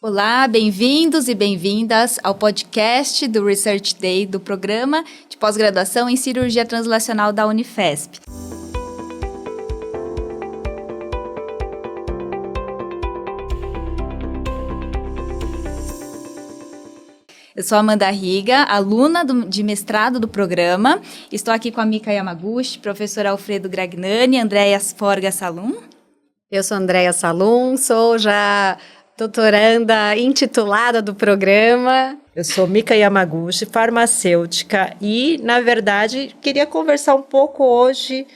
Olá, bem-vindos e bem-vindas ao podcast do Research Day do Programa de Pós-Graduação em Cirurgia Translacional da Unifesp. Eu sou Amanda Riga, aluna de mestrado do programa. Estou aqui com a Mika Yamaguchi, professor Alfredo Gragnani, Andréia Forga Salum. Eu sou Andréia Salum, sou já doutoranda intitulada do programa. Eu sou Mika Yamaguchi, farmacêutica e, na verdade, queria conversar um pouco hoje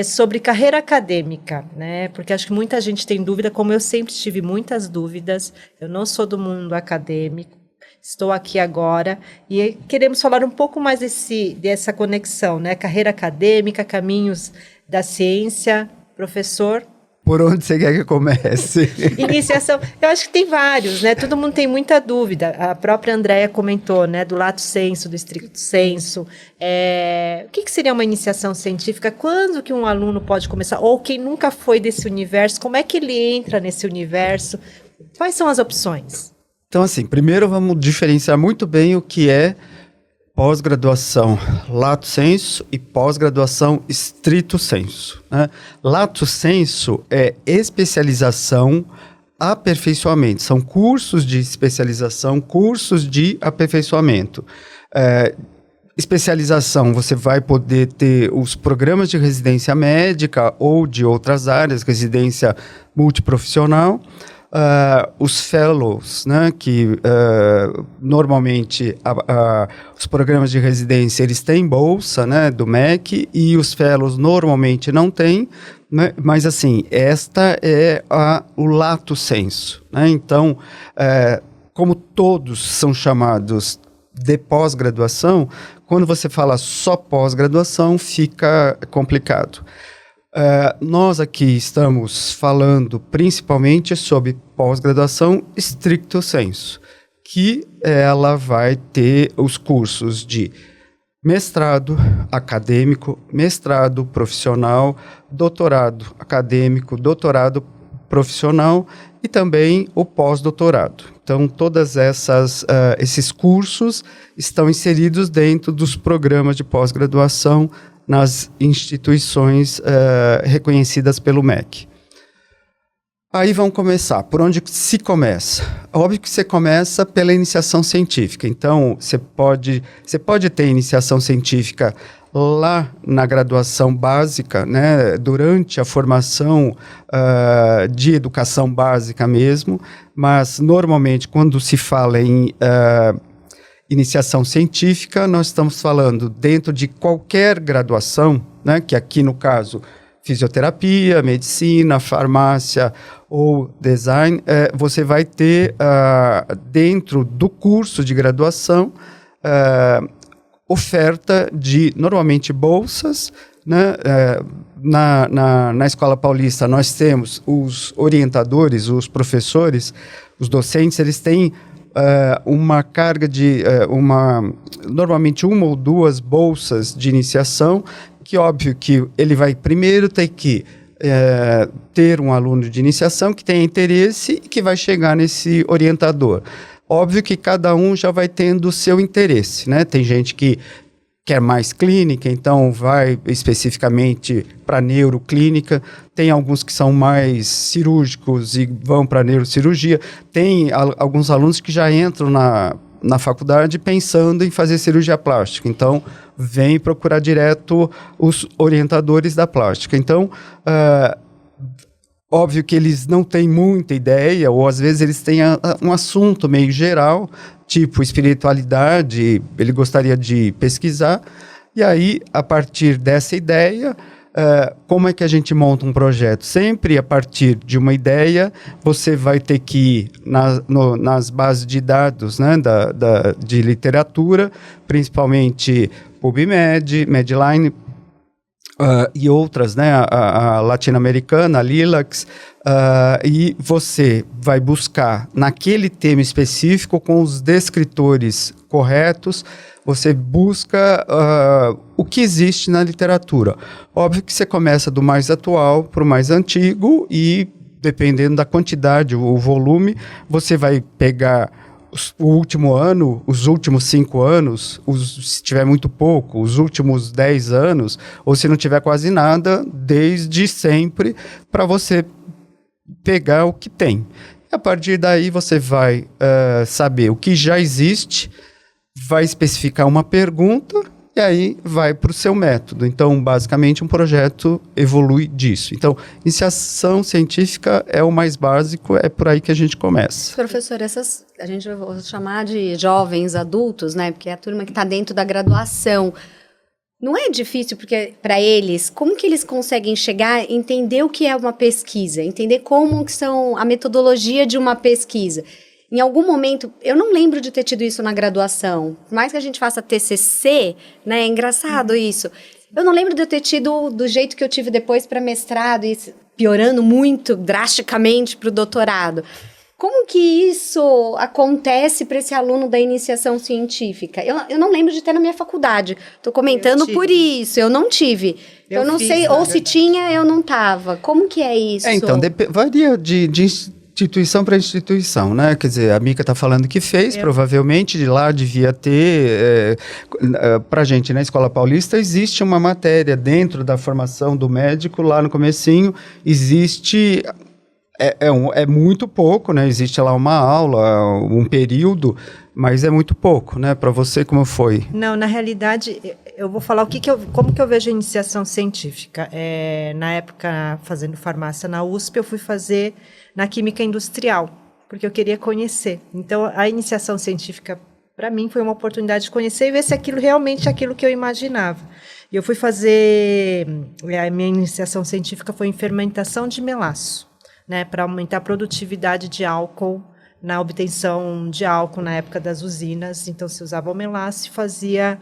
sobre carreira acadêmica, né? Porque acho que muita gente tem dúvida, como eu sempre tive muitas dúvidas. Eu não sou do mundo acadêmico, estou aqui agora e queremos falar um pouco mais dessa conexão, né? Carreira acadêmica, caminhos da ciência. Professor? Por onde você quer que comece? Iniciação, eu acho que tem vários, né? Todo mundo tem muita dúvida. A própria Andréia comentou, né? Do lato sensu, do stricto sensu. O que seria uma iniciação científica? Quando que um aluno pode começar? Ou quem nunca foi desse universo, como é que ele entra nesse universo? Quais são as opções? Então, assim, primeiro vamos diferenciar muito bem o que é pós-graduação lato sensu e pós-graduação stricto sensu, né? Lato sensu é especialização, aperfeiçoamento. São cursos de especialização, cursos de aperfeiçoamento. Especialização, você vai poder ter os programas de residência médica ou de outras áreas, residência multiprofissional. Os fellows, né, que normalmente os programas de residência eles têm bolsa, né, do MEC, e os fellows normalmente não têm, né, mas assim, esta é o lato sensu, né? Então, como todos são chamados de pós-graduação, quando você fala só pós-graduação fica complicado. Nós aqui estamos falando principalmente sobre pós-graduação stricto sensu, que ela vai ter os cursos de mestrado acadêmico, mestrado profissional, doutorado acadêmico, doutorado profissional e também o pós-doutorado. Então, todas esses cursos estão inseridos dentro dos programas de pós-graduação nas instituições reconhecidas pelo MEC. Aí vamos começar. Por onde se começa? Óbvio que você começa pela iniciação científica. Então, você pode ter iniciação científica lá na graduação básica, né, durante a formação de educação básica mesmo, mas normalmente quando se fala em iniciação científica, nós estamos falando dentro de qualquer graduação, né, que aqui no caso fisioterapia, medicina, farmácia ou design, você vai ter dentro do curso de graduação oferta de normalmente bolsas, né? Na Escola Paulista nós temos os orientadores, os professores, os docentes, eles têm uma carga de normalmente uma ou duas bolsas de iniciação, que óbvio que ele vai primeiro ter que ter um aluno de iniciação que tenha interesse e que vai chegar nesse orientador. Óbvio que cada um já vai tendo o seu interesse, né? Tem gente que quer mais clínica, então vai especificamente para neuroclínica. Tem alguns que são mais cirúrgicos e vão para neurocirurgia. Tem alguns alunos que já entram na faculdade pensando em fazer cirurgia plástica. Então, vem procurar direto os orientadores da plástica. Então, óbvio que eles não têm muita ideia, ou às vezes eles têm um assunto meio geral, tipo espiritualidade, ele gostaria de pesquisar, e aí, a partir dessa ideia, como é que a gente monta um projeto? Sempre a partir de uma ideia, você vai ter que ir nas bases de dados, né, de literatura, principalmente PubMed, Medline, e outras, né, a latino-americana, a Lilacs, e você vai buscar naquele tema específico com os descritores corretos, você busca o que existe na literatura. Óbvio que você começa do mais atual para o mais antigo e dependendo da quantidade, o volume, você vai pegar o último ano, os últimos 5 anos, se tiver muito pouco, os últimos 10 anos, ou se não tiver quase nada, desde sempre, para você pegar o que tem. E a partir daí você vai saber o que já existe, vai especificar uma pergunta e aí vai para o seu método. Então, basicamente, um projeto evolui disso. Então, iniciação científica é o mais básico, é por aí que a gente começa. Professor, a gente vai chamar de jovens adultos, né? Porque é a turma que está dentro da graduação. Não é difícil, porque para eles, como que eles conseguem chegar, entender o que é uma pesquisa, entender como que são a metodologia de uma pesquisa? Em algum momento, eu não lembro de ter tido isso na graduação. Por mais que a gente faça TCC, né, é engraçado isso. Eu não lembro de eu ter tido do jeito que eu tive depois para mestrado, e piorando muito drasticamente para o doutorado. Como que isso acontece para esse aluno da iniciação científica? Eu não lembro de ter na minha faculdade. Estou comentando por isso, eu não tive. Eu não sei, ou se tinha, eu não estava. Como que é isso? Então, varia de instituição para instituição, né? Quer dizer, a Mica está falando que fez, provavelmente de lá devia ter. Para a gente, na Escola Paulista, existe uma matéria dentro da formação do médico, lá no comecinho, existe. É muito pouco, né? Existe lá uma aula, um período, mas é muito pouco, né? Para você, como foi? Não, na realidade, eu vou falar como que eu vejo a iniciação científica. Na época, fazendo farmácia na USP, eu fui fazer na química industrial, porque eu queria conhecer. Então, a iniciação científica, para mim, foi uma oportunidade de conhecer e ver se aquilo realmente é aquilo que eu imaginava. E eu fui fazer... A minha iniciação científica foi em fermentação de melaço, né, para aumentar a produtividade de álcool, na obtenção de álcool na época das usinas. Então, se usava o melaço e fazia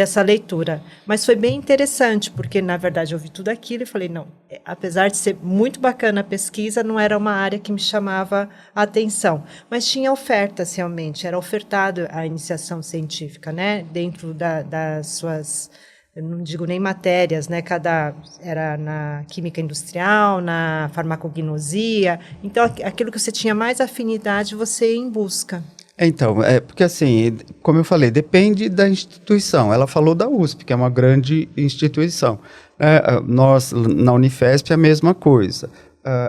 essa leitura. Mas foi bem interessante, porque, na verdade, eu vi tudo aquilo e falei, não, apesar de ser muito bacana a pesquisa, não era uma área que me chamava a atenção. Mas tinha ofertas, realmente, era ofertado a iniciação científica, né, dentro das suas... Eu não digo nem matérias, né? Era na química industrial, na farmacognosia. Então, aquilo que você tinha mais afinidade, você ia em busca. Então, porque assim, como eu falei, depende da instituição. Ela falou da USP, que é uma grande instituição. Nós, na Unifesp, é a mesma coisa.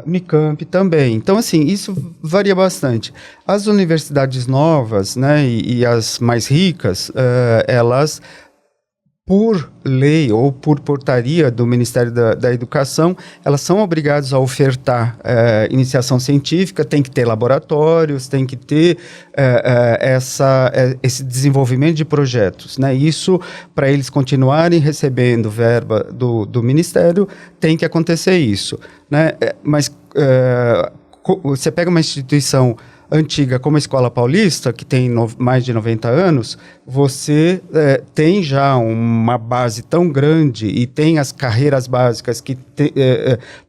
Unicamp também. Então, assim, isso varia bastante. As universidades novas, né, e as mais ricas, elas... por lei ou por portaria do Ministério da Educação, elas são obrigadas a ofertar iniciação científica, tem que ter laboratórios, tem que ter esse desenvolvimento de projetos, né? Isso, para eles continuarem recebendo verba do Ministério, tem que acontecer isso, né? Mas você pega uma instituição antiga como a Escola Paulista, que tem mais de 90 anos, você tem já uma base tão grande e tem as carreiras básicas que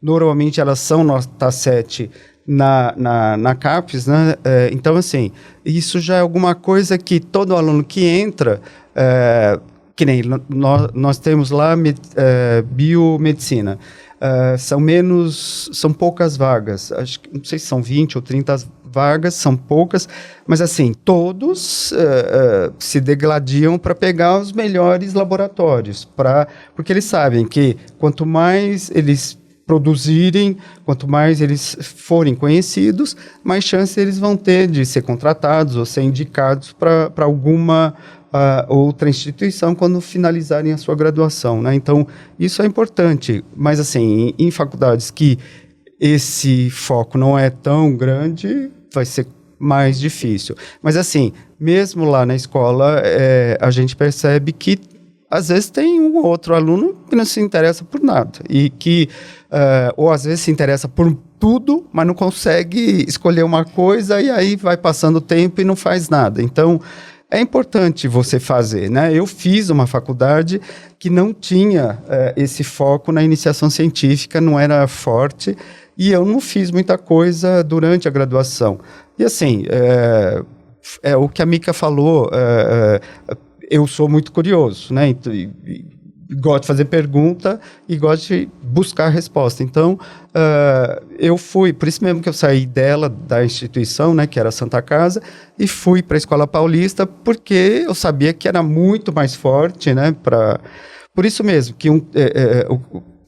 normalmente elas são nota 7 na CAPES, né? Então, assim, isso já é alguma coisa que todo aluno que entra, que nem nós temos lá biomedicina, são poucas vagas, acho que não sei se são 20 ou 30 vagas, são poucas, mas assim, todos se degladiam para pegar os melhores laboratórios, porque eles sabem que quanto mais eles produzirem, quanto mais eles forem conhecidos, mais chance eles vão ter de ser contratados ou ser indicados para alguma outra instituição quando finalizarem a sua graduação, né? Então, isso é importante, mas assim, em faculdades que esse foco não é tão grande, vai ser mais difícil. Mas assim, mesmo lá na escola, a gente percebe que às vezes tem um ou outro aluno que não se interessa por nada, e que, ou às vezes se interessa por tudo, mas não consegue escolher uma coisa, e aí vai passando o tempo e não faz nada. Então, é importante você fazer, né? Eu fiz uma faculdade que não tinha esse foco na iniciação científica, não era forte, e eu não fiz muita coisa durante a graduação. E assim, o que a Mica falou, eu sou muito curioso, né? gosto de fazer pergunta e gosto de buscar resposta. Então, eu fui, por isso mesmo que eu saí da instituição, né, que era a Santa Casa, e fui para a Escola Paulista, porque eu sabia que era muito mais forte, né, por isso mesmo, que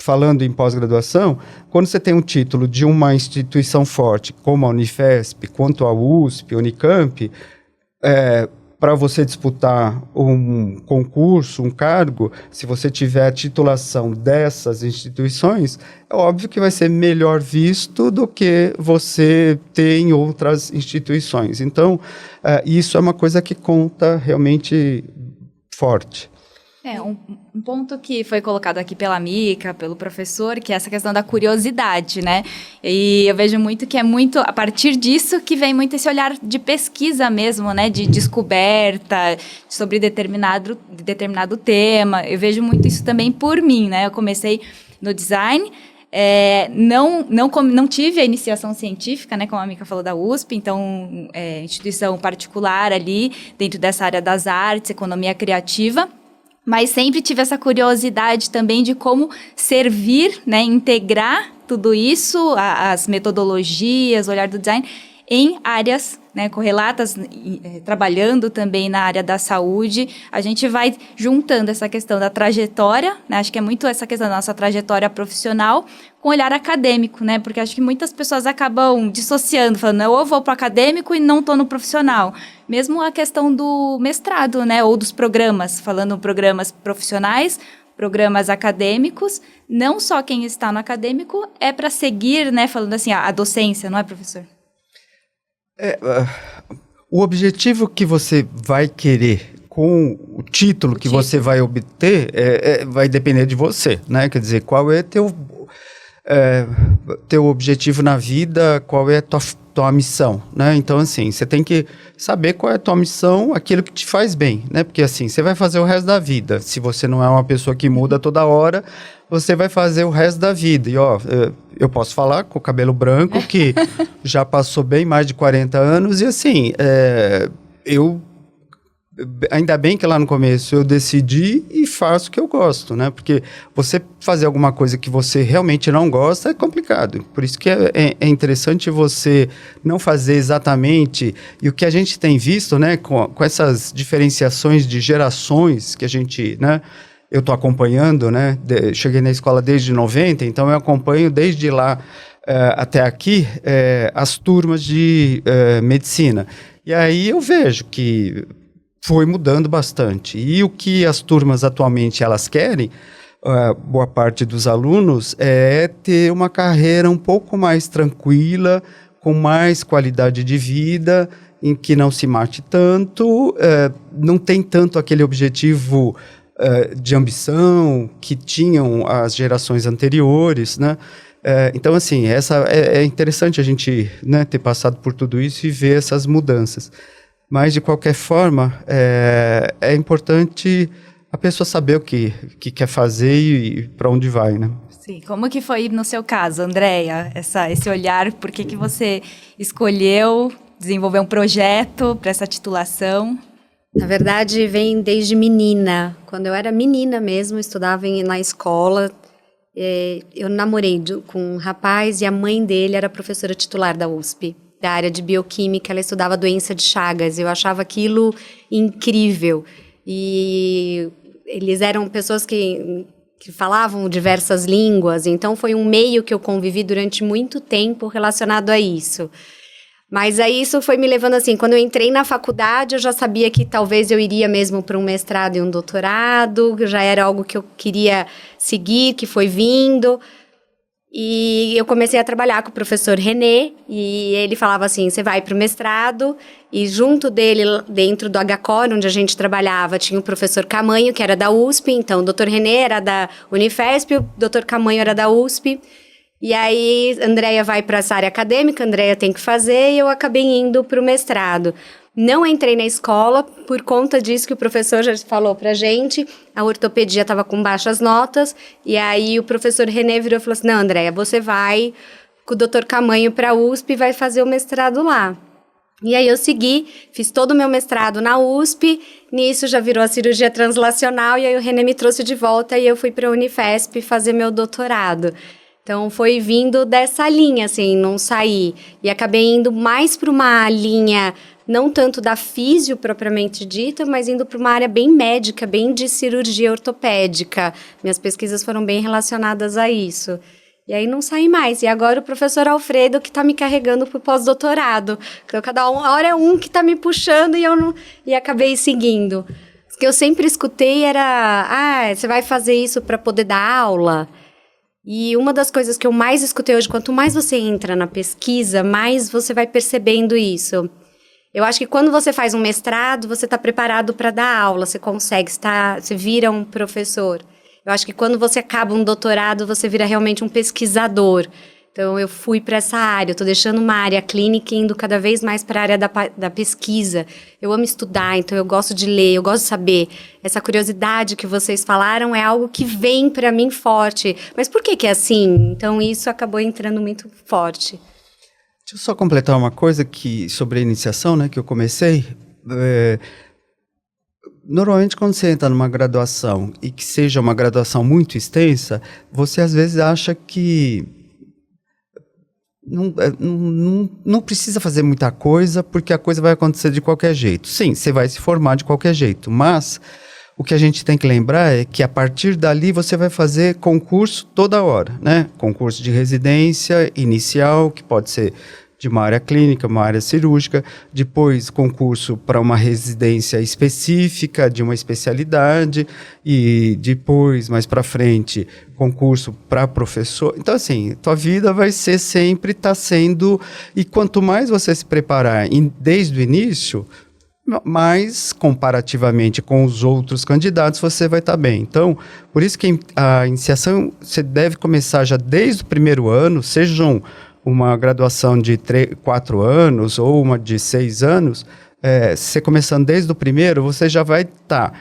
falando em pós-graduação, quando você tem um título de uma instituição forte, como a Unifesp, quanto a USP, Unicamp, para você disputar um concurso, um cargo, se você tiver a titulação dessas instituições, é óbvio que vai ser melhor visto do que você ter em outras instituições. Então, isso é uma coisa que conta realmente forte. Um ponto que foi colocado aqui pela Mica, pelo professor, que é essa questão da curiosidade, né? E eu vejo muito que é muito a partir disso que vem muito esse olhar de pesquisa mesmo, né? De descoberta sobre determinado tema. Eu vejo muito isso também por mim, né? Eu comecei no design, não tive a iniciação científica, né, como a Mica falou da USP, então instituição particular ali, dentro dessa área das artes, economia criativa, mas sempre tive essa curiosidade também de como servir, né, integrar tudo isso, as metodologias, o olhar do design, em áreas, né, correlatas, trabalhando também na área da saúde. A gente vai juntando essa questão da trajetória, né, acho que é muito essa questão da nossa trajetória profissional com olhar acadêmico, né, porque acho que muitas pessoas acabam dissociando, falando, eu vou para o acadêmico e não estou no profissional. Mesmo a questão do mestrado, né, ou dos programas, falando programas profissionais, programas acadêmicos, não só quem está no acadêmico é para seguir, né, falando assim, a docência, não é, professor? O objetivo que você vai querer com o título que você vai obter vai depender de você, né? Quer dizer, qual é teu objetivo na vida, qual é a tua missão, né? Então, assim, você tem que saber qual é a tua missão, aquilo que te faz bem, né? Porque, assim, você vai fazer o resto da vida. Se você não é uma pessoa que muda toda hora, você vai fazer o resto da vida. E, eu posso falar com o cabelo branco, que já passou bem mais de 40 anos, e, assim, ainda bem que lá no começo eu decidi e faço o que eu gosto, né? Porque você fazer alguma coisa que você realmente não gosta é complicado. Por isso que é interessante você não fazer exatamente... E o que a gente tem visto, né? Com essas diferenciações de gerações que a gente, né? Eu estou acompanhando, né? Cheguei na escola desde 90, então eu acompanho desde lá até aqui as turmas de medicina. E aí eu vejo que foi mudando bastante. E o que as turmas atualmente elas querem, boa parte dos alunos, é ter uma carreira um pouco mais tranquila, com mais qualidade de vida, em que não se mate tanto, não tem tanto aquele objetivo de ambição que tinham as gerações anteriores, né? Então, assim, é interessante a gente, né, ter passado por tudo isso e ver essas mudanças. Mas, de qualquer forma, é importante a pessoa saber o que quer fazer e para onde vai, né? Sim. Como que foi no seu caso, Andréia, esse olhar? Por que você escolheu desenvolver um projeto para essa titulação? Na verdade, vem desde menina. Quando eu era menina mesmo, estudava na escola, eu namorei com um rapaz e a mãe dele era professora titular da USP, da área de bioquímica. Ela estudava doença de Chagas. Eu achava aquilo incrível. E eles eram pessoas que falavam diversas línguas, então foi um meio que eu convivi durante muito tempo relacionado a isso. Mas aí isso foi me levando assim, quando eu entrei na faculdade, eu já sabia que talvez eu iria mesmo para um mestrado e um doutorado, já era algo que eu queria seguir, que foi vindo. E eu comecei a trabalhar com o professor René, e ele falava assim, você vai para o mestrado, e junto dele, dentro do HCOR, onde a gente trabalhava, tinha o professor Camanho, que era da USP, então o doutor René era da Unifesp, o doutor Camanho era da USP. E aí, Andréia vai para essa área acadêmica, Andréia tem que fazer, e eu acabei indo para o mestrado. Não entrei na escola por conta disso que o professor já falou pra gente, a ortopedia estava com baixas notas, e aí o professor René virou e falou assim, não, Andréia, você vai com o doutor Camanho para a USP e vai fazer o mestrado lá. E aí eu segui, fiz todo o meu mestrado na USP, nisso já virou a cirurgia translacional, e aí o René me trouxe de volta e eu fui para a Unifesp fazer meu doutorado. Então foi vindo dessa linha, assim, não saí. E acabei indo mais para uma linha, não tanto da físio propriamente dita, mas indo para uma área bem médica, bem de cirurgia ortopédica. Minhas pesquisas foram bem relacionadas a isso. E aí não saí mais. E agora o professor Alfredo que está me carregando para o pós-doutorado. Então, cada hora é um que está me puxando e eu não... E acabei seguindo. O que eu sempre escutei era... você vai fazer isso para poder dar aula? E uma das coisas que eu mais escutei hoje, quanto mais você entra na pesquisa, mais você vai percebendo isso. Eu acho que quando você faz um mestrado, você está preparado para dar aula, você consegue, você vira um professor. Eu acho que quando você acaba um doutorado, você vira realmente um pesquisador. Então, eu fui para essa área, eu estou deixando uma área clínica e indo cada vez mais para a área da pesquisa. Eu amo estudar, então eu gosto de ler, eu gosto de saber. Essa curiosidade que vocês falaram é algo que vem para mim forte. Mas por que é assim? Então, isso acabou entrando muito forte. Deixa eu só completar uma coisa sobre a iniciação, né, que eu comecei. Normalmente, quando você entra numa graduação e que seja uma graduação muito extensa, você às vezes acha que não precisa fazer muita coisa, porque a coisa vai acontecer de qualquer jeito. Sim, você vai se formar de qualquer jeito, mas o que a gente tem que lembrar é que a partir dali você vai fazer concurso toda hora, né? Concurso de residência inicial, que pode ser de uma área clínica, uma área cirúrgica, depois concurso para uma residência específica de uma especialidade e depois, mais para frente, concurso para professor. Então, assim, tua vida vai ser sempre sendo... E quanto mais você se preparar desde o início, mais comparativamente com os outros candidatos você vai estar bem. Então, por isso que a iniciação você deve começar já desde o primeiro ano, sejam uma graduação de 4 anos ou uma de 6 anos, você começando desde o primeiro, você já vai estar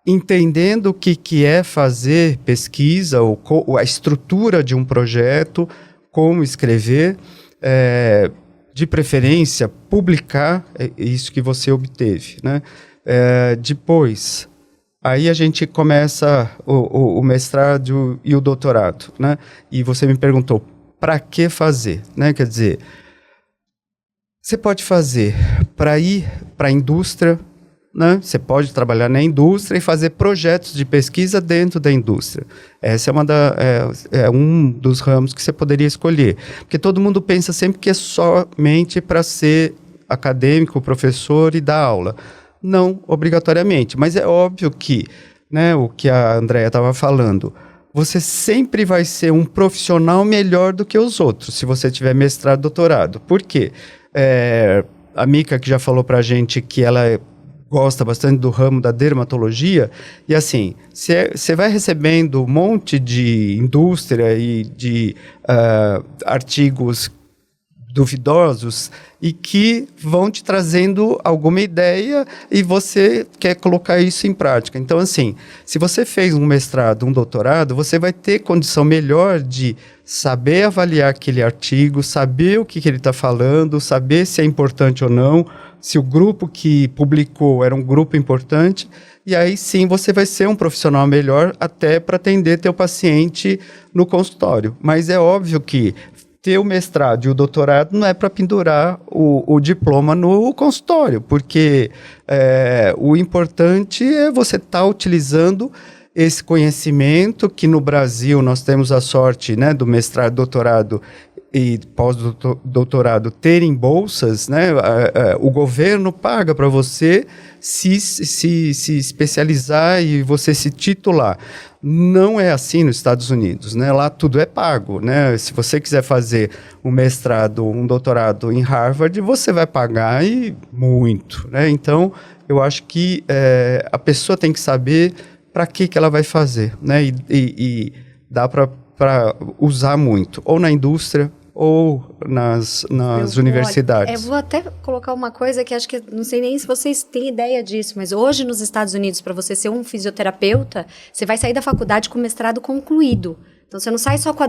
entendendo o que é fazer pesquisa, ou a estrutura de um projeto, como escrever, de preferência, publicar isso que você obteve, né? Depois, aí a gente começa o mestrado e o doutorado, né? E você me perguntou, para que fazer, né? Quer dizer, você pode fazer para ir para a indústria, né? Você pode trabalhar na indústria e fazer projetos de pesquisa dentro da indústria. Essa é um dos ramos que você poderia escolher. Porque todo mundo pensa sempre que é somente para ser acadêmico, professor e dar aula. Não obrigatoriamente, mas é óbvio que, né, o que a Andréia estava falando, você sempre vai ser um profissional melhor do que os outros, se você tiver mestrado, doutorado. Por quê? A Mica, que já falou pra gente que ela gosta bastante do ramo da dermatologia, e assim, você vai recebendo um monte de indústria e de artigos duvidosos e que vão te trazendo alguma ideia e você quer colocar isso em prática. Então, assim, se você fez um mestrado, um doutorado, você vai ter condição melhor de saber avaliar aquele artigo, saber o que ele está falando, saber se é importante ou não, se o grupo que publicou era um grupo importante, e aí sim você vai ser um profissional melhor até para atender teu paciente no consultório. Mas é óbvio que ter o mestrado e o doutorado não é para pendurar o diploma no consultório, porque o importante é você estar utilizando esse conhecimento que no Brasil nós temos a sorte, né, do mestrado, doutorado e pós-doutorado terem bolsas, né? O governo paga para você se especializar e você se titular. Não é assim nos Estados Unidos, né? Lá tudo é pago, né? Se você quiser fazer um mestrado, um doutorado em Harvard, você vai pagar e muito, né? Então, eu acho que a pessoa tem que saber para que ela vai fazer, né? E dá para usar muito, ou na indústria, ou nas universidades. Eu vou até colocar uma coisa que acho que, não sei nem se vocês têm ideia disso, mas hoje nos Estados Unidos, para você ser um fisioterapeuta, você vai sair da faculdade com o mestrado concluído. Então, você não sai só com a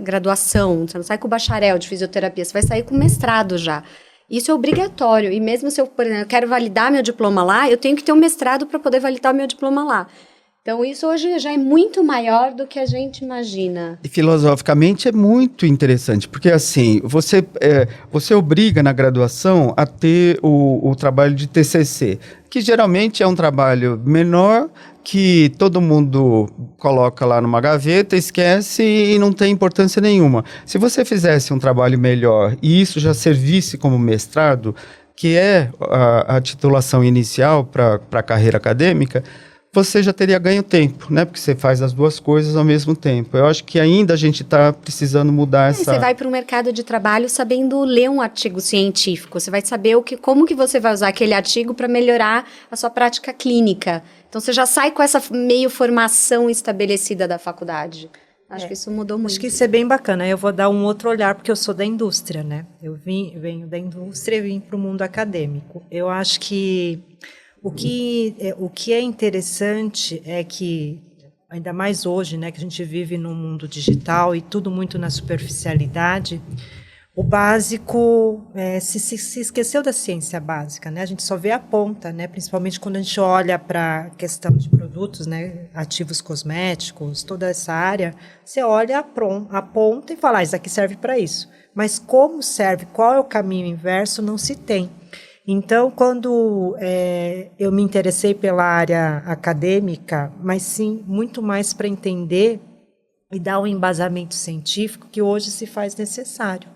graduação, você não sai com o bacharel de fisioterapia, você vai sair com o mestrado já. Isso é obrigatório. E mesmo se eu, por exemplo, eu quero validar meu diploma lá, eu tenho que ter um mestrado para poder validar o meu diploma lá. Então, isso hoje já é muito maior do que a gente imagina. E filosoficamente é muito interessante, porque assim, você obriga na graduação a ter o trabalho de TCC, que geralmente é um trabalho menor, que todo mundo coloca lá numa gaveta, esquece e não tem importância nenhuma. Se você fizesse um trabalho melhor e isso já servisse como mestrado, que é a titulação inicial para a carreira acadêmica, você já teria ganho tempo, né? Porque você faz as duas coisas ao mesmo tempo. Eu acho que ainda a gente está precisando mudar essa... Você vai para o mercado de trabalho sabendo ler um artigo científico. Você vai saber como que você vai usar aquele artigo para melhorar a sua prática clínica. Então, você já sai com essa meio formação estabelecida da faculdade. Acho que isso mudou muito. Acho que isso é bem bacana. Eu vou dar um outro olhar, porque eu sou da indústria, né? Eu venho da indústria e vim para o mundo acadêmico. Eu acho que o que é interessante é que, ainda mais hoje, né, que a gente vive num mundo digital e tudo muito na superficialidade, o básico se esqueceu da ciência básica, né? A gente só vê a ponta, né? Principalmente quando a gente olha para a questão de produtos, né? Ativos cosméticos, toda essa área, você olha a ponta e fala, isso aqui serve para isso. Mas como serve, qual é o caminho inverso, não se tem. Então, quando eu me interessei pela área acadêmica, mas sim muito mais para entender e dar um embasamento científico que hoje se faz necessário.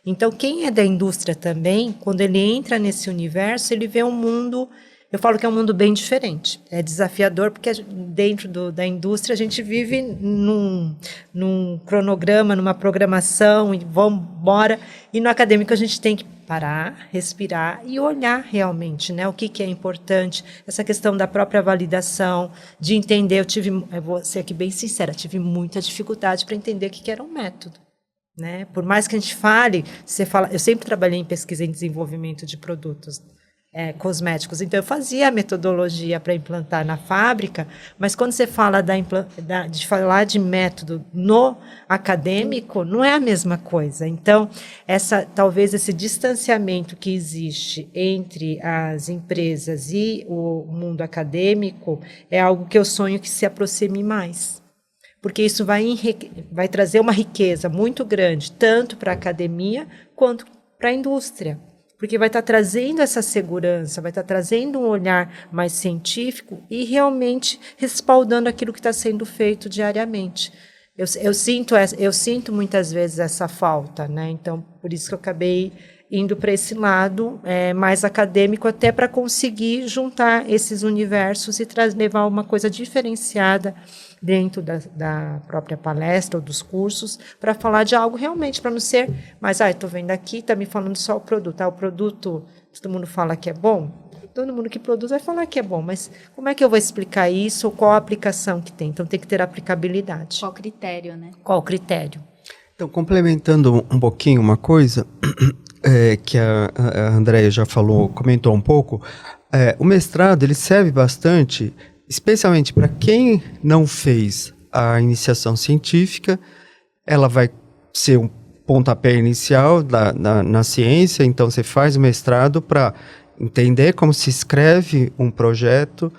Então, quem é da indústria também, quando ele entra nesse universo, ele vê um mundo, eu falo que é um mundo bem diferente. É desafiador, porque dentro da indústria a gente vive num cronograma, numa programação, e vamos embora. E no acadêmico a gente tem que parar, respirar e olhar realmente, né, o que é importante, essa questão da própria validação, de entender. Eu vou ser aqui bem sincera, tive muita dificuldade para entender o que era um método. Né? Por mais que a gente fale, eu sempre trabalhei em pesquisa e desenvolvimento de produtos cosméticos, então eu fazia a metodologia para implantar na fábrica, mas quando você fala de falar de método no acadêmico, não é a mesma coisa. Então, talvez esse distanciamento que existe entre as empresas e o mundo acadêmico é algo que eu sonho que se aproxime mais. Porque isso vai trazer uma riqueza muito grande, tanto para a academia quanto para a indústria. Porque vai estar trazendo essa segurança, vai estar trazendo um olhar mais científico e realmente respaldando aquilo que está sendo feito diariamente. Eu sinto muitas vezes essa falta, né? Então, por isso que eu acabei indo para esse lado mais acadêmico, até para conseguir juntar esses universos e levar uma coisa diferenciada dentro da própria palestra ou dos cursos, para falar de algo realmente, para não ser, mas estou vendo aqui, está me falando só o produto. O produto, todo mundo fala que é bom, todo mundo que produz vai falar que é bom, mas como é que eu vou explicar isso, qual a aplicação que tem? Então tem que ter aplicabilidade. Qual critério, né? Qual o critério? Então, complementando um pouquinho uma coisa, que a Andréia já comentou um pouco, o mestrado ele serve bastante, especialmente para quem não fez a iniciação científica. Ela vai ser um pontapé inicial na ciência, então você faz o mestrado para entender como se escreve um projeto,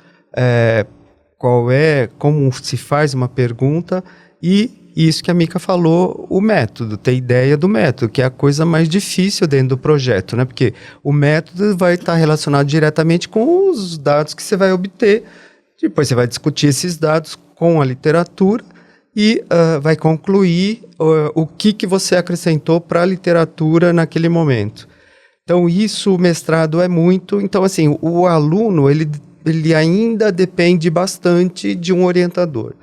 como se faz uma pergunta, e isso que a Mica falou, o método, ter ideia do método, que é a coisa mais difícil dentro do projeto, né? Porque o método vai estar relacionado diretamente com os dados que você vai obter. Depois você vai discutir esses dados com a literatura e vai concluir o que você acrescentou para a literatura naquele momento. Então, isso, o mestrado é muito... Então, assim, o aluno, ele ainda depende bastante de um orientador.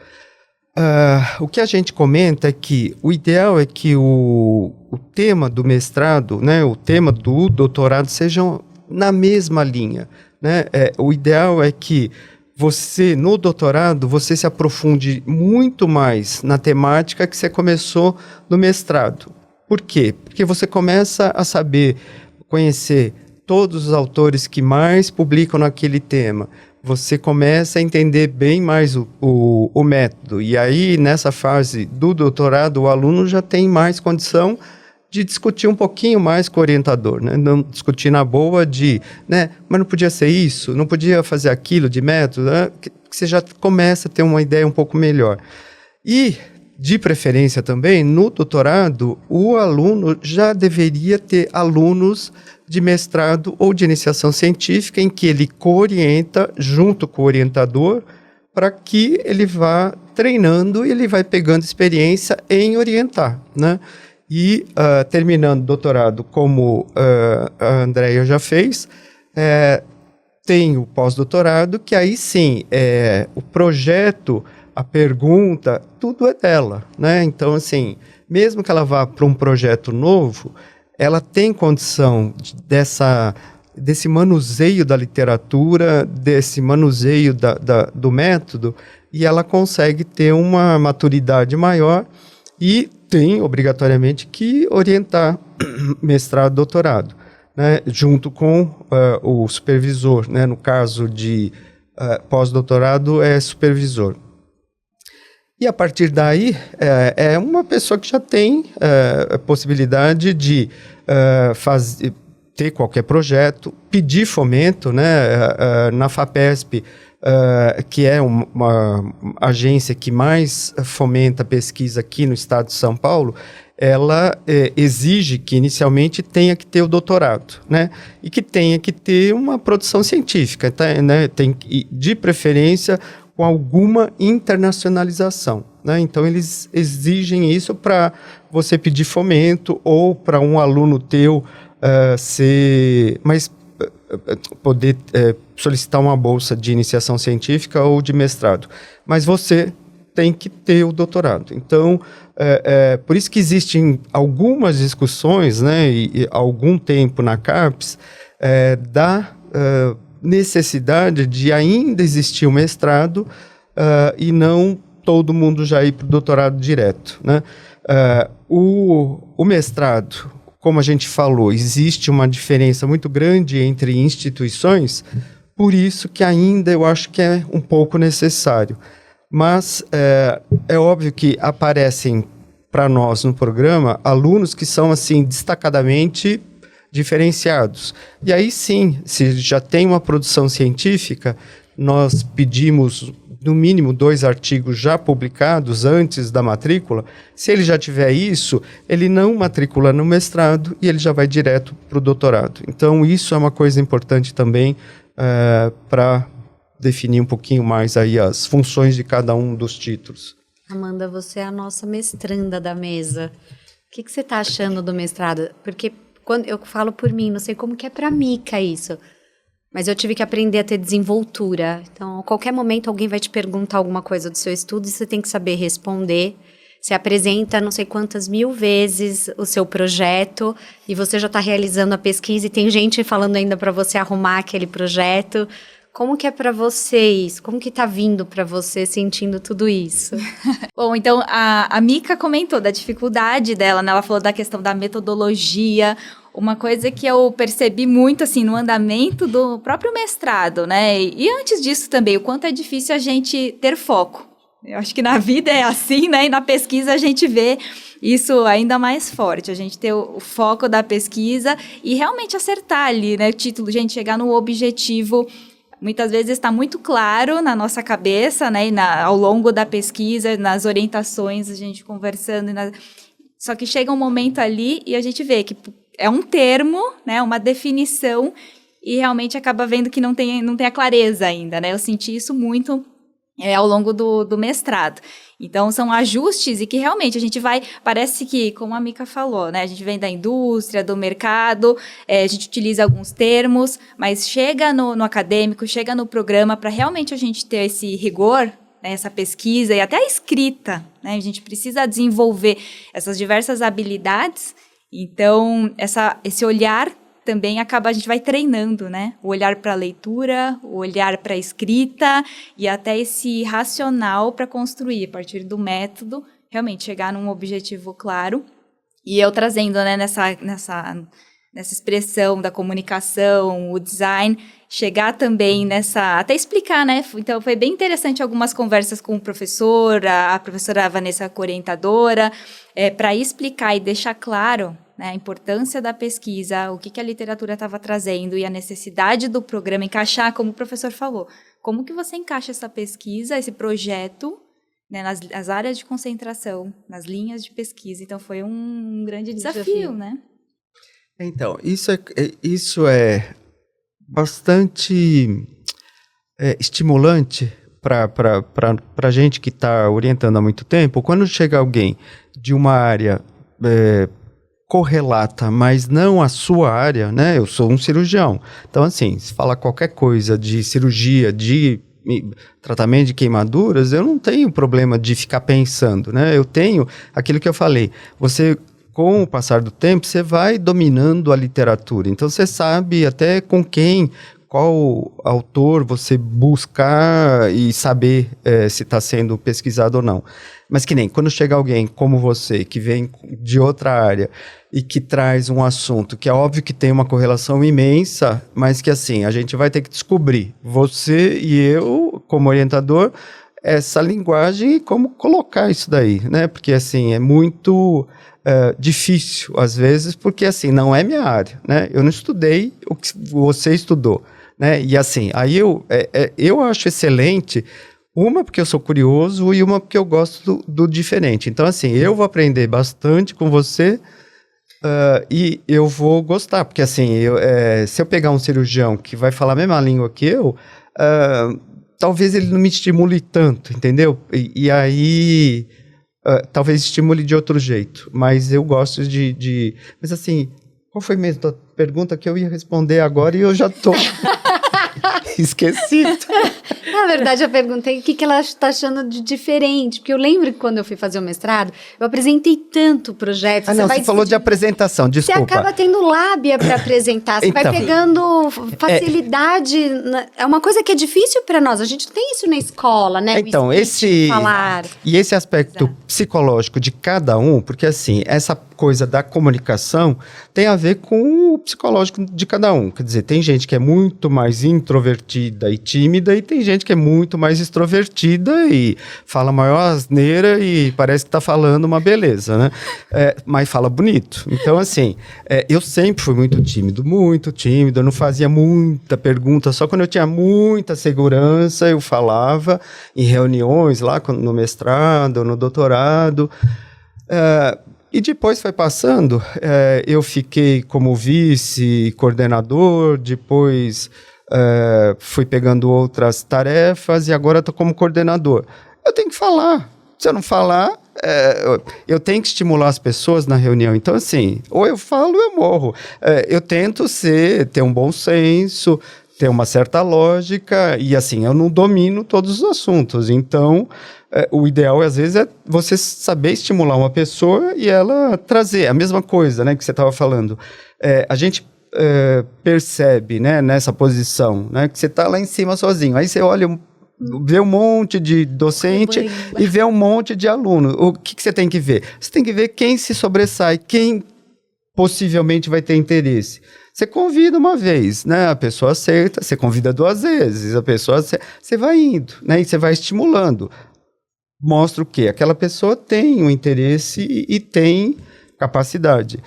O que a gente comenta é que o ideal é que o tema do mestrado, né, o tema do doutorado sejam na mesma linha, né? O ideal é que você, no doutorado, você se aprofunde muito mais na temática que você começou no mestrado. Por quê? Porque você começa a conhecer todos os autores que mais publicam naquele tema. Você começa a entender bem mais o método. E aí, nessa fase do doutorado, o aluno já tem mais condição de discutir um pouquinho mais com o orientador, né? Não discutir na boa de, né? Mas não podia ser isso, não podia fazer aquilo de método, né? Que você já começa a ter uma ideia um pouco melhor. E, de preferência também, no doutorado, o aluno já deveria ter alunos de mestrado ou de iniciação científica em que ele co-orienta junto com o orientador para que ele vá treinando e ele vai pegando experiência em orientar, né? E terminando o doutorado, como a Andréia já fez, tem o pós-doutorado, que aí sim, o projeto, a pergunta, tudo é dela, né? Então, assim, mesmo que ela vá para um projeto novo, ela tem condição desse manuseio da literatura, desse manuseio do método, e ela consegue ter uma maturidade maior e tem, obrigatoriamente, que orientar mestrado, doutorado, né, junto com o supervisor, né, no caso de pós-doutorado é supervisor. E a partir daí, é uma pessoa que já tem a possibilidade de ter qualquer projeto, pedir fomento, né, na FAPESP, que é uma agência que mais fomenta a pesquisa aqui no estado de São Paulo, ela exige que inicialmente tenha que ter o doutorado, né? E que tenha que ter uma produção científica, tá, né? De preferência com alguma internacionalização, né? Então eles exigem isso para você pedir fomento ou para um aluno teu poder solicitar uma bolsa de iniciação científica ou de mestrado. Mas você tem que ter o doutorado. Então, por isso que existem algumas discussões, né, e algum tempo na CAPES, da necessidade de ainda existir o mestrado e não todo mundo já ir para o doutorado direto, né? O mestrado, como a gente falou, existe uma diferença muito grande entre instituições, por isso que ainda eu acho que é um pouco necessário. Mas é óbvio que aparecem para nós no programa alunos que são assim destacadamente diferenciados. E aí sim, se já tem uma produção científica, nós pedimos no mínimo 2 artigos já publicados antes da matrícula. Se ele já tiver isso, ele não matricula no mestrado e ele já vai direto para o doutorado. Então isso é uma coisa importante também para definir um pouquinho mais aí as funções de cada um dos títulos. Amanda, você é a nossa mestranda da mesa. O que você está achando do mestrado? Porque quando eu falo por mim, não sei como que é para Mica isso, mas eu tive que aprender a ter desenvoltura. Então, a qualquer momento alguém vai te perguntar alguma coisa do seu estudo e você tem que saber responder. Você apresenta não sei quantas 1000 vezes o seu projeto e você já está realizando a pesquisa e tem gente falando ainda para você arrumar aquele projeto. Como que é para vocês? Como que tá vindo para você sentindo tudo isso? Bom, então a Mica comentou da dificuldade dela, né? Ela falou da questão da metodologia. Uma coisa que eu percebi muito, assim, no andamento do próprio mestrado, né? E antes disso também, o quanto é difícil a gente ter foco. Eu acho que na vida é assim, né? E na pesquisa a gente vê isso ainda mais forte. A gente ter o foco da pesquisa e realmente acertar ali, né? O título, gente, chegar no objetivo. Muitas vezes está muito claro na nossa cabeça, né? E ao longo da pesquisa, nas orientações, a gente conversando. Só que chega um momento ali e a gente vê que é um termo, né? Uma definição e realmente acaba vendo que não tem a clareza ainda, né? Eu senti isso muito ao longo do mestrado. Então, são ajustes e que realmente a gente parece que, como a Mica falou, né? A gente vem da indústria, do mercado, a gente utiliza alguns termos, mas chega no acadêmico, chega no programa, para realmente a gente ter esse rigor, né, essa pesquisa e até a escrita, né? A gente precisa desenvolver essas diversas habilidades. Então, esse olhar também a gente vai treinando, né? O olhar para a leitura, o olhar para a escrita e até esse racional para construir, a partir do método, realmente chegar num objetivo claro. E eu trazendo, né, nessa expressão da comunicação, o design, chegar também até explicar, né? Então, foi bem interessante algumas conversas com o professor, a professora Vanessa, orientadora, para explicar e deixar claro né, a importância da pesquisa, o que a literatura estava trazendo e a necessidade do programa encaixar, como o professor falou. Como que você encaixa essa pesquisa, esse projeto, né, nas áreas de concentração, nas linhas de pesquisa? Então, foi um grande desafio, né? Então, isso é bastante estimulante para a gente que está orientando há muito tempo. Quando chega alguém de uma área correlata, mas não a sua área, né? Eu sou um cirurgião. Então, assim, se falar qualquer coisa de cirurgia, de tratamento de queimaduras, eu não tenho problema de ficar pensando, né? Eu tenho aquilo que eu falei. Você, com o passar do tempo, você vai dominando a literatura. Então, você sabe até com quem, qual autor você buscar e saber se está sendo pesquisado ou não. Mas que nem quando chega alguém como você, que vem de outra área e que traz um assunto que é óbvio que tem uma correlação imensa, mas que assim, a gente vai ter que descobrir, você e eu, como orientador, essa linguagem e como colocar isso daí, né? Porque assim, é muito difícil às vezes, porque assim, não é minha área, né? Eu não estudei o que você estudou, né? E assim, aí eu acho excelente. Uma porque eu sou curioso e uma porque eu gosto do diferente. Então, assim, eu vou aprender bastante com você e eu vou gostar. Porque, assim, se eu pegar um cirurgião que vai falar a mesma língua que eu, talvez ele não me estimule tanto, entendeu? E aí, talvez estimule de outro jeito. Mas eu gosto de... Mas, assim, qual foi mesmo a pergunta que eu ia responder agora e eu já tô... esquecido. Na verdade, eu perguntei o que ela está achando de diferente, porque eu lembro que quando eu fui fazer o mestrado, eu apresentei tanto projeto. Você falou de apresentação, desculpa. Você acaba tendo lábia para apresentar, você vai pegando facilidade. É uma coisa que é difícil para nós, a gente tem isso na escola, né? Então, falar. E esse aspecto psicológico de cada um, porque assim, essa coisa da comunicação tem a ver com o psicológico de cada um. Quer dizer, tem gente que é muito mais introvertida e tímida e tem gente que é muito mais extrovertida e fala maior asneira e parece que tá falando uma beleza, né? Mas fala bonito. Então, assim, eu sempre fui muito tímido, eu não fazia muita pergunta, só quando eu tinha muita segurança eu falava em reuniões lá no mestrado, no doutorado. E depois foi passando, eu fiquei como vice-coordenador, depois fui pegando outras tarefas e agora estou como coordenador. Eu tenho que falar, se eu não falar, eu tenho que estimular as pessoas na reunião. Então, assim, ou eu falo ou eu morro. Eu tento ter um bom senso, ter uma certa lógica e, assim, eu não domino todos os assuntos, então... o ideal, às vezes, é você saber estimular uma pessoa e ela trazer a mesma coisa, né, que você estava falando. A gente percebe, né, nessa posição, né, que você está lá em cima sozinho. Aí você olha, vê um monte de docente e vê um monte de aluno. O que você tem que ver? Você tem que ver quem se sobressai, quem possivelmente vai ter interesse. Você convida uma vez, né? A pessoa aceita, você convida 2 vezes, a pessoa você vai indo, né? E você vai estimulando. Mostra o quê? Aquela pessoa tem um interesse e tem capacidade.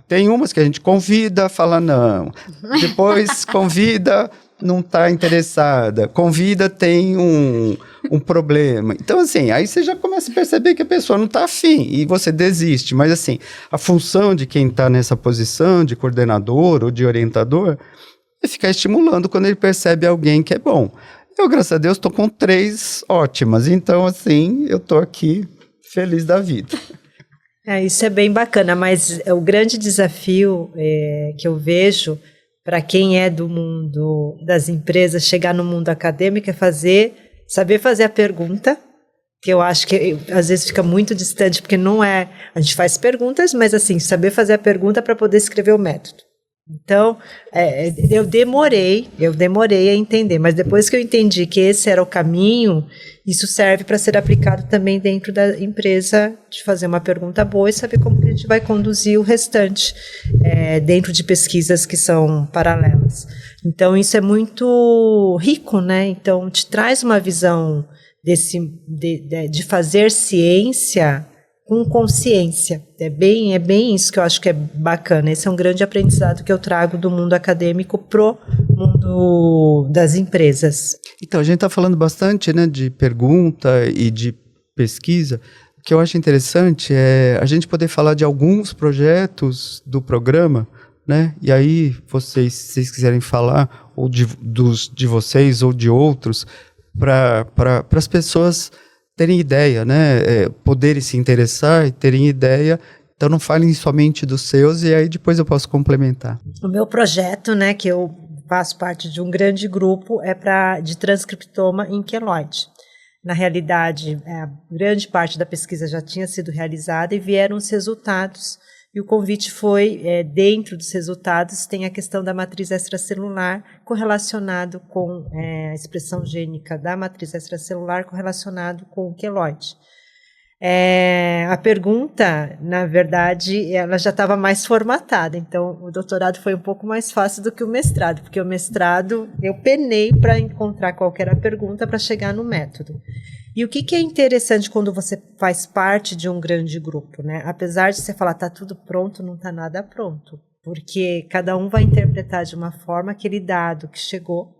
Tem umas que a gente convida, fala não. Depois convida, não está interessada. Convida, tem um problema. Então, assim, aí você já começa a perceber que a pessoa não está afim e você desiste. Mas, assim, a função de quem está nessa posição de coordenador ou de orientador é ficar estimulando quando ele percebe alguém que é bom. Eu, graças a Deus, estou com 3 ótimas. Então, assim, eu estou aqui feliz da vida. Isso é bem bacana, mas o grande desafio que eu vejo para quem é do mundo das empresas, chegar no mundo acadêmico, é saber fazer a pergunta, que eu acho que às vezes fica muito distante, porque não é... A gente faz perguntas, mas assim, saber fazer a pergunta para poder escrever o método. Então, eu demorei a entender, mas depois que eu entendi que esse era o caminho, isso serve para ser aplicado também dentro da empresa, de fazer uma pergunta boa e saber como que a gente vai conduzir o restante dentro de pesquisas que são paralelas. Então, isso é muito rico, né? Então, te traz uma visão de fazer ciência com consciência. É bem isso que eu acho que é bacana. Esse é um grande aprendizado que eu trago do mundo acadêmico pro mundo das empresas. Então, a gente está falando bastante, né, de pergunta e de pesquisa. O que eu acho interessante é a gente poder falar de alguns projetos do programa, né? E aí, se vocês quiserem falar, ou de vocês ou de outros, para as pessoas terem ideia, né? Poderem se interessar e terem ideia. Então, não falem somente dos seus, e aí depois eu posso complementar. O meu projeto, né, que eu faço parte de um grande grupo, é de transcriptoma em queloide. Na realidade, a grande parte da pesquisa já tinha sido realizada e vieram os resultados. E o convite foi, dentro dos resultados, tem a questão da matriz extracelular correlacionado com a expressão gênica da matriz extracelular correlacionado com o queloide. A pergunta, na verdade, ela já estava mais formatada, então o doutorado foi um pouco mais fácil do que o mestrado, porque o mestrado eu penei para encontrar qual que era a pergunta para chegar no método. E o que é interessante quando você faz parte de um grande grupo, né? Apesar de você falar, tá tudo pronto, não tá nada pronto, porque cada um vai interpretar de uma forma aquele dado que chegou,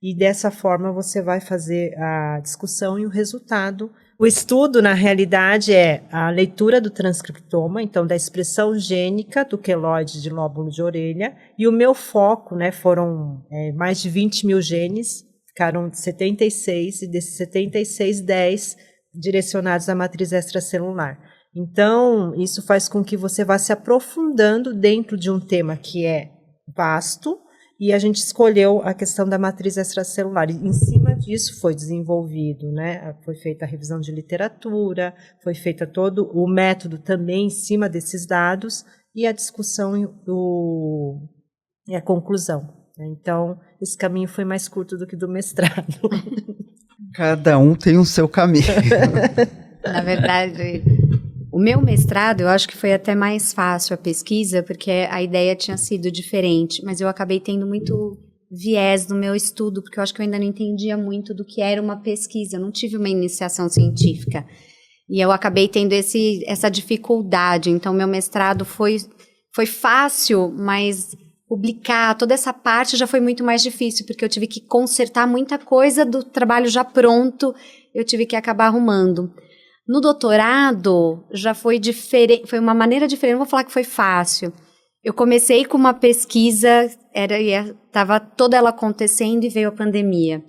e dessa forma você vai fazer a discussão e o resultado. O estudo, na realidade, é a leitura do transcriptoma, então da expressão gênica do queloide de lóbulo de orelha, e o meu foco, né, foram mais de 20 mil genes, ficaram 76, e desses 76, 10 direcionados à matriz extracelular. Então, isso faz com que você vá se aprofundando dentro de um tema que é vasto, e a gente escolheu a questão da matriz extracelular. E em cima disso foi desenvolvido, né? Foi feita a revisão de literatura, foi feita todo o método também em cima desses dados, e a discussão e a conclusão. Então, esse caminho foi mais curto do que do mestrado. Cada um tem o seu caminho. Na verdade, o meu mestrado, eu acho que foi até mais fácil a pesquisa, porque a ideia tinha sido diferente, mas eu acabei tendo muito viés no meu estudo, porque eu acho que eu ainda não entendia muito do que era uma pesquisa, eu não tive uma iniciação científica. E eu acabei tendo essa dificuldade. Então, meu mestrado foi fácil, mas publicar toda essa parte já foi muito mais difícil, porque eu tive que consertar muita coisa do trabalho já pronto, eu tive que acabar arrumando. No doutorado, já foi diferente, foi uma maneira diferente, não vou falar que foi fácil. Eu comecei com uma pesquisa, estava toda ela acontecendo e veio a pandemia.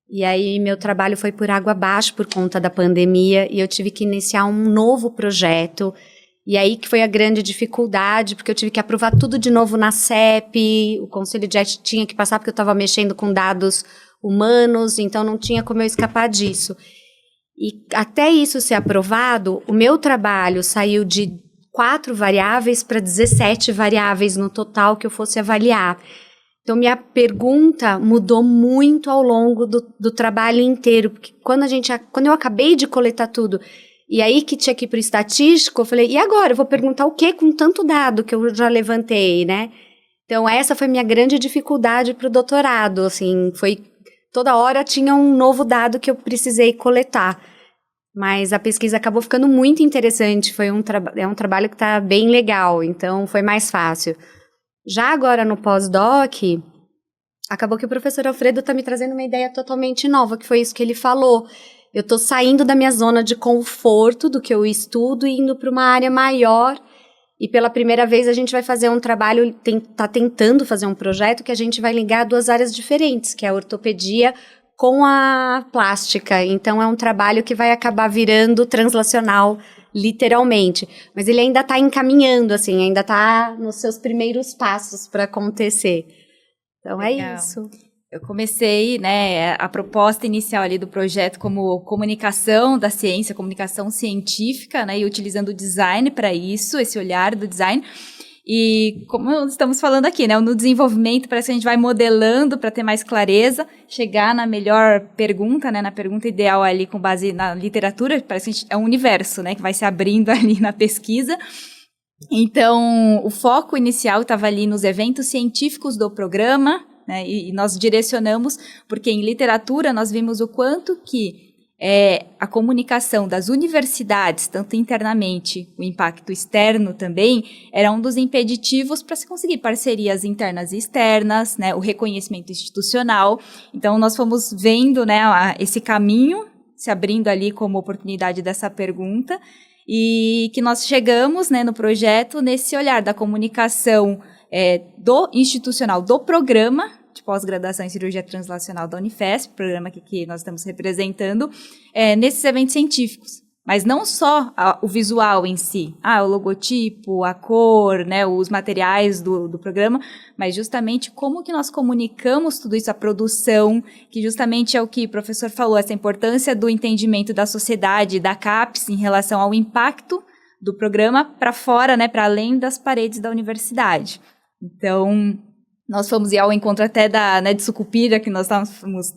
E aí meu trabalho foi por água abaixo por conta da pandemia, e eu tive que iniciar um novo projeto. E aí que foi a grande dificuldade, porque eu tive que aprovar tudo de novo na CEP, o Conselho de Ética tinha que passar porque eu estava mexendo com dados humanos, então não tinha como eu escapar disso. E até isso ser aprovado, o meu trabalho saiu de 4 variáveis para 17 variáveis no total que eu fosse avaliar. Então, minha pergunta mudou muito ao longo do trabalho inteiro, porque quando eu acabei de coletar tudo, e aí que tinha que ir para o estatístico, eu falei, e agora? Eu vou perguntar o quê com tanto dado que eu já levantei, né? Então, essa foi minha grande dificuldade para o doutorado, assim, toda hora tinha um novo dado que eu precisei coletar. Mas a pesquisa acabou ficando muito interessante, é um trabalho que está bem legal, então foi mais fácil. Já agora no pós-doc, acabou que o professor Alfredo está me trazendo uma ideia totalmente nova, que foi isso que ele falou. Eu estou saindo da minha zona de conforto, do que eu estudo, e indo para uma área maior. E pela primeira vez a gente vai fazer um trabalho, está tentando fazer um projeto que a gente vai ligar 2 áreas diferentes, que é a ortopedia com a plástica. Então é um trabalho que vai acabar virando translacional, literalmente. Mas ele ainda está encaminhando, assim, ainda está nos seus primeiros passos para acontecer. Então Legal. É isso. Eu comecei, né, a proposta inicial ali do projeto como comunicação da ciência, comunicação científica, né, e utilizando o design para isso, esse olhar do design. E como estamos falando aqui, né, no desenvolvimento parece que a gente vai modelando para ter mais clareza, chegar na melhor pergunta, né, na pergunta ideal ali com base na literatura, parece que é um universo, né, que vai se abrindo ali na pesquisa. Então, o foco inicial estava ali nos eventos científicos do programa, né, e nós direcionamos, porque em literatura nós vimos o quanto que a comunicação das universidades, tanto internamente, o impacto externo também, era um dos impeditivos para se conseguir parcerias internas e externas, né, o reconhecimento institucional. Então, nós fomos vendo, né, esse caminho se abrindo ali como oportunidade dessa pergunta, e que nós chegamos, né, no projeto nesse olhar da comunicação do institucional, do programa de pós-graduação em cirurgia translacional da Unifesp, programa que nós estamos representando, nesses eventos científicos. Mas não só o visual em si, o logotipo, a cor, né, os materiais do programa, mas justamente como que nós comunicamos tudo isso, a produção, que justamente é o que o professor falou, essa importância do entendimento da sociedade, da CAPES, em relação ao impacto do programa para fora, né, para além das paredes da universidade. Então, nós fomos ir ao encontro até de Sucupira, que nós estávamos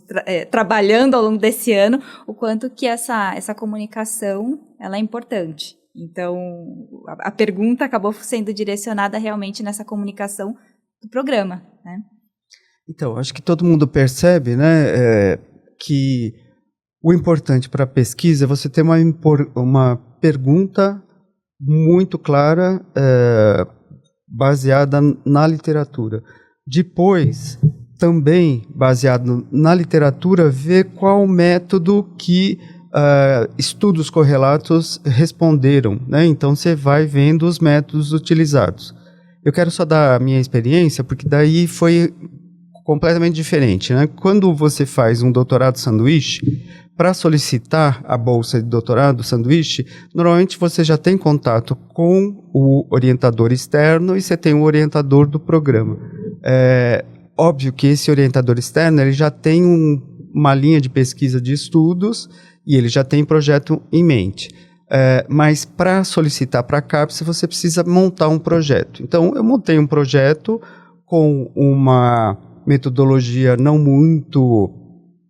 trabalhando ao longo desse ano, o quanto que essa comunicação ela é importante. Então, a pergunta acabou sendo direcionada realmente nessa comunicação do programa, né? Então, acho que todo mundo percebe, né, que o importante para a pesquisa é você ter uma pergunta muito clara, baseada na literatura. Depois, também, baseado na literatura, ver qual método que estudos correlatos responderam, né? Então, você vai vendo os métodos utilizados. Eu quero só dar a minha experiência, porque daí foi completamente diferente, né? Quando você faz um doutorado sanduíche, para solicitar a bolsa de doutorado sanduíche, normalmente você já tem contato com o orientador externo e você tem o orientador do programa. Óbvio que esse orientador externo ele já tem uma linha de pesquisa de estudos e ele já tem projeto em mente. Mas para solicitar para a CAPES, você precisa montar um projeto. Então, eu montei um projeto com uma metodologia não muito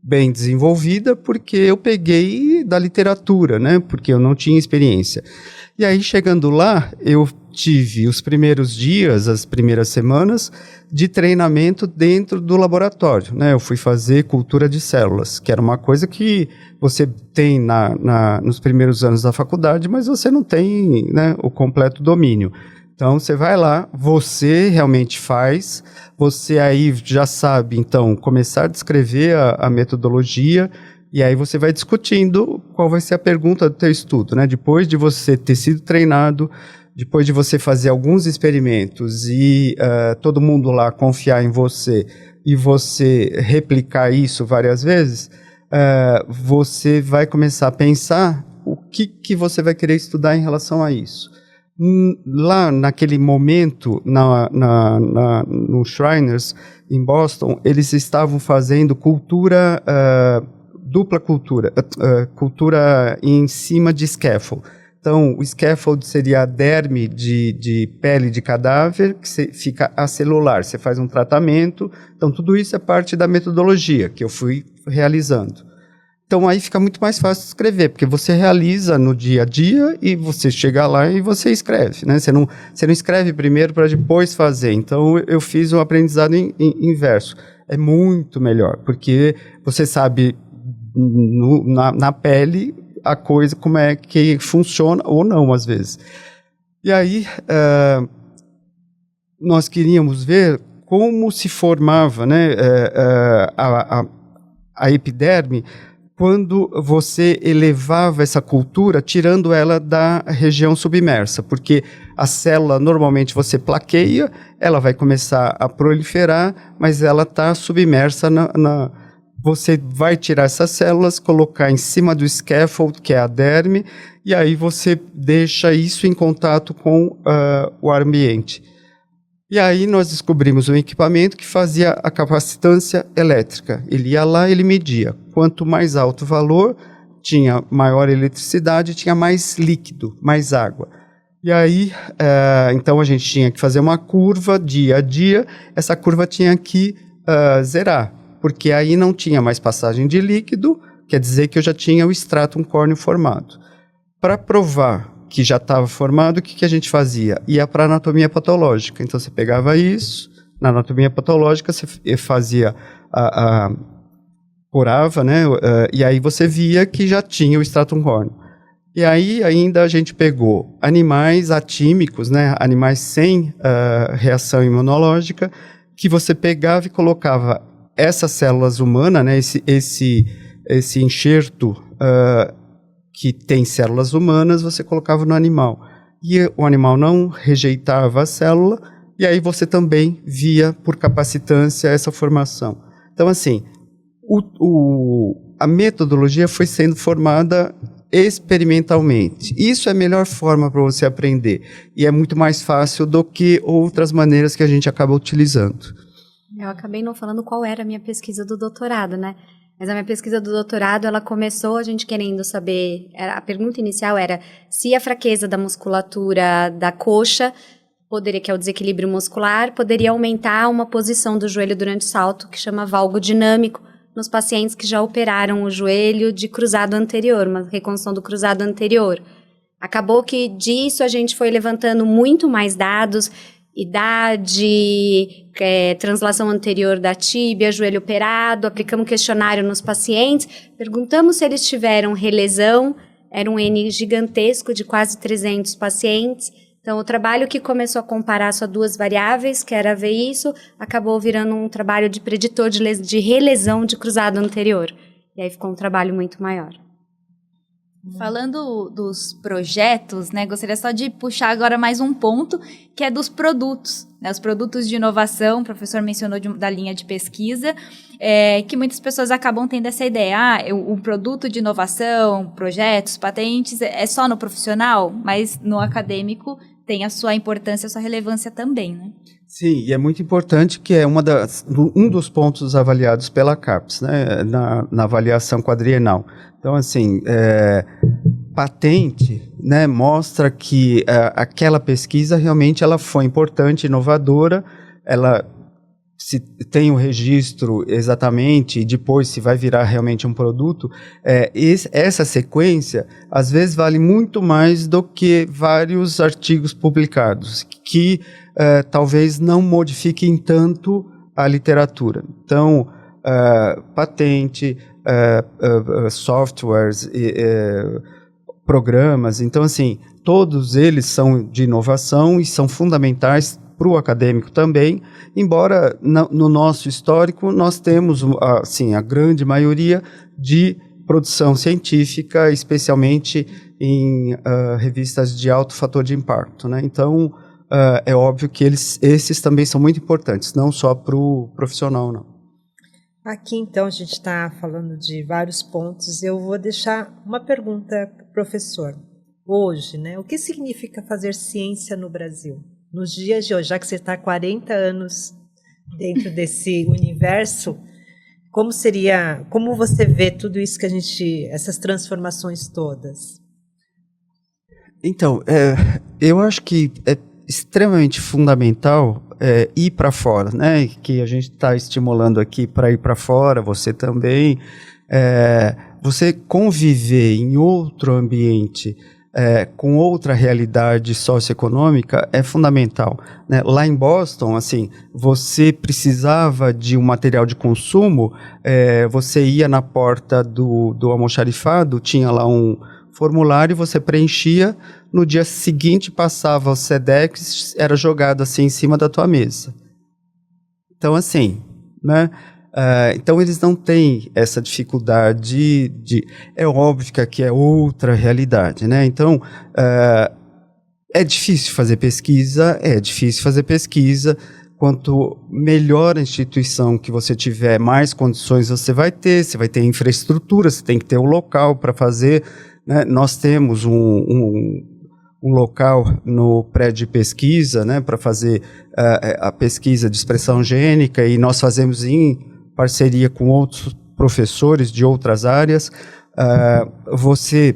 bem desenvolvida, porque eu peguei da literatura, né? Porque eu não tinha experiência. E aí, chegando lá, eu tive os primeiros dias, as primeiras semanas, de treinamento dentro do laboratório, né? Eu fui fazer cultura de células, que era uma coisa que você tem nos primeiros anos da faculdade, mas você não tem, né, o completo domínio. Então, você vai lá, você realmente faz, você aí já sabe, então, começar a descrever a metodologia, e aí você vai discutindo qual vai ser a pergunta do teu estudo, né? Depois de você ter sido treinado, depois de você fazer alguns experimentos e todo mundo lá confiar em você e você replicar isso várias vezes, você vai começar a pensar o que você vai querer estudar em relação a isso. Lá naquele momento, no Shriners, em Boston, eles estavam fazendo dupla cultura, cultura em cima de scaffold. Então, o scaffold seria a derme de pele de cadáver, que fica acelular, você faz um tratamento. Então, tudo isso é parte da metodologia que eu fui realizando. Então, aí fica muito mais fácil de escrever, porque você realiza no dia a dia e você chega lá e você escreve, né? Você não escreve primeiro para depois fazer. Então, eu fiz um aprendizado inverso. É muito melhor, porque você sabe na pele a coisa, como é que funciona ou não, às vezes. E aí, nós queríamos ver como se formava, né, a epiderme quando você elevava essa cultura, tirando ela da região submersa, porque a célula, normalmente você plaqueia, ela vai começar a proliferar, mas ela está submersa Você vai tirar essas células, colocar em cima do scaffold, que é a derme, e aí você deixa isso em contato com o ar ambiente. E aí nós descobrimos um equipamento que fazia a capacitância elétrica. Ele ia lá, ele media. Quanto mais alto o valor, tinha maior eletricidade, tinha mais líquido, mais água. E aí, então a gente tinha que fazer uma curva dia a dia, essa curva tinha que zerar, porque aí não tinha mais passagem de líquido, quer dizer que eu já tinha o estratum córneo formado. Para provar que já estava formado, o que a gente fazia? Ia para a anatomia patológica. Então, você pegava isso, na anatomia patológica, você fazia corava, né? E aí você via que já tinha o stratum corneum. E aí ainda a gente pegou animais atímicos, né? Animais sem reação imunológica, que você pegava e colocava essas células humanas, né? Esse enxerto que tem células humanas, você colocava no animal. E o animal não rejeitava a célula, e aí você também via, por capacitância, essa formação. Então, assim, a metodologia foi sendo formada experimentalmente. Isso é a melhor forma para você aprender. E é muito mais fácil do que outras maneiras que a gente acaba utilizando. Eu acabei não falando qual era a minha pesquisa do doutorado, né? Mas a minha pesquisa do doutorado, ela começou a gente querendo saber, a pergunta inicial era se a fraqueza da musculatura da coxa, que é o desequilíbrio muscular, poderia aumentar uma posição do joelho durante o salto, que chama valgo dinâmico, nos pacientes que já operaram o joelho de cruzado anterior, uma reconstrução do cruzado anterior. Acabou que disso a gente foi levantando muito mais dados, idade, translação anterior da tíbia, joelho operado, aplicamos questionário nos pacientes, perguntamos se eles tiveram relesão, era um N gigantesco de quase 300 pacientes. Então, o trabalho que começou a comparar só duas variáveis, que era ver isso, acabou virando um trabalho de preditor de relesão de cruzado anterior. E aí ficou um trabalho muito maior. Falando dos projetos, né, gostaria só de puxar agora mais um ponto, que é dos produtos, né, os produtos de inovação. O professor mencionou da linha de pesquisa, que muitas pessoas acabam tendo essa ideia, o produto de inovação, projetos, patentes, é só no profissional, mas no acadêmico tem a sua importância, a sua relevância também, né? Sim, e é muito importante que é um dos pontos avaliados pela CAPES, né, na avaliação quadrienal. Então, assim, patente, né, mostra que aquela pesquisa realmente ela foi importante, inovadora, ela se tem o registro exatamente e depois se vai virar realmente um produto, essa sequência às vezes vale muito mais do que vários artigos publicados que talvez não modifiquem tanto a literatura. Então, patente, softwares, programas, então assim, todos eles são de inovação e são fundamentais para o acadêmico também, embora no nosso histórico nós temos assim, a grande maioria de produção científica, especialmente em revistas de alto fator de impacto, né? Então, é óbvio que esses também são muito importantes, não só para o profissional, não. Aqui, então, a gente está falando de vários pontos. Eu vou deixar uma pergunta para o professor. Hoje, né, o que significa fazer ciência no Brasil? Nos dias de hoje, já que você está há 40 anos dentro desse universo, como você vê tudo isso essas transformações todas? Então, eu acho que é extremamente fundamental ir para fora, né? Que a gente está estimulando aqui para ir para fora, você também. Você conviver em outro ambiente, com outra realidade socioeconômica é fundamental, né? Lá em Boston, assim, você precisava de um material de consumo, você ia na porta do almoxarifado, tinha lá um formulário, você preenchia, no dia seguinte passava o SEDEX, era jogado assim em cima da tua mesa. Então, assim, né? Então eles não têm essa dificuldade é óbvio que aqui é outra realidade, né? Então é difícil fazer pesquisa, quanto melhor a instituição que você tiver, mais condições você vai ter infraestrutura, você tem que ter um local para fazer, né? Nós temos um local no prédio de pesquisa, né, para fazer a pesquisa de expressão gênica, e nós fazemos em parceria com outros professores de outras áreas. Você